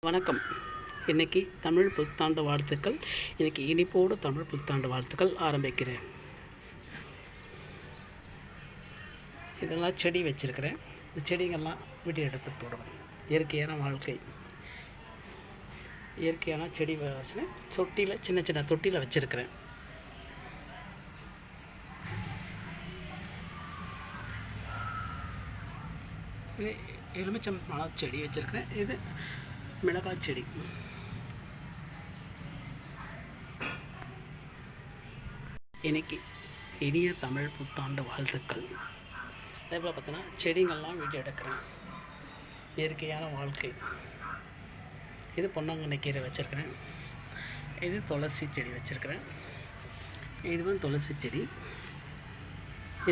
வணக்கம். இன்றைக்கி தமிழ் புத்தாண்டு வாழ்த்துக்கள். இன்றைக்கி இனிப்போடு தமிழ் புத்தாண்டு வாழ்த்துக்கள் ஆரம்பிக்கிறேன். இதெல்லாம் செடி வச்சுருக்கிறேன். இந்த செடிங்கள்லாம் வீடியோ எடுத்து போடுவேன். இயற்கையான வாழ்க்கை, இயற்கையான செடி வச்சு தொட்டியில் சின்ன சின்ன தொட்டியில் வச்சுருக்கிறேன். இது எலுமிச்சம் பழம் செடி வச்சுருக்கிறேன். இது மிளகாய் செடி. இன்னைக்கு இனிய தமிழ் புத்தாண்டு வாழ்த்துக்கள். அதே போல் பார்த்தோன்னா செடிங்கள்லாம் வீடியோ எடுக்கிறேன். இயற்கையான வாழ்க்கை. இது பொன்னாங்கண்ணி கீரை வச்சுருக்கிறேன். இது துளசி செடி வச்சுருக்கிறேன். இதுவும் துளசி செடி.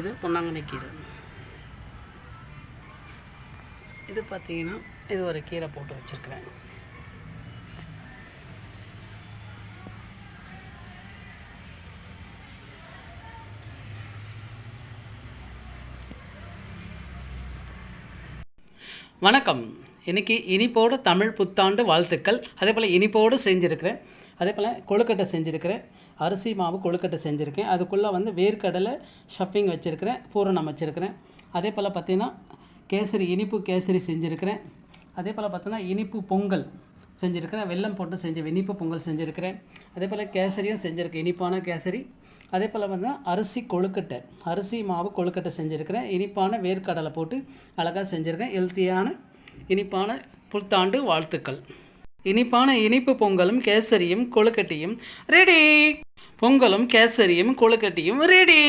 இது பொன்னாங்கண்ணி கீரை. இது பார்த்திங்கன்னா இது ஒரு கீரை போட்டு வச்சுருக்கிறேன். வணக்கம். இன்றைக்கி இனிப்போடு தமிழ் புத்தாண்டு வாழ்த்துக்கள். அதே போல் இனிப்போடு செஞ்சுருக்கிறேன். அதே போல் கொழுக்கட்டை செஞ்சுருக்கிறேன். அரிசி மாவு கொழுக்கட்டை செஞ்சுருக்கேன். அதுக்குள்ளே வேர்க்கடலை ஷப்பிங் வச்சுருக்கிறேன். பூரணம் வச்சுருக்கிறேன். அதே போல் பார்த்திங்கன்னா கேசரி, இனிப்பு கேசரி செஞ்சுருக்கிறேன். அதே போல் பார்த்தோன்னா இனிப்பு பொங்கல் செஞ்சுருக்கிறேன். வெல்லம் போட்டு இனிப்பு பொங்கல் செஞ்சுருக்கிறேன். அதே போல் கேசரியும் செஞ்சுருக்கேன், இனிப்பான கேசரி. அதே போல் பார்த்தீங்கன்னா அரிசி கொழுக்கட்டை, அரிசி மாவு கொழுக்கட்டை செஞ்சுருக்கிறேன். இனிப்பான வேர்க்கடலை போட்டு அழகாக செஞ்சுருக்கேன். ஹெல்த்தியான இனிப்பான புத்தாண்டு வாழ்த்துக்கள். இனிப்பான இனிப்பு பொங்கலும் கேசரியும் கொழுக்கட்டையும் ரெடி. பொங்கலும் கேசரியும் கொழுக்கட்டையும் ரெடி.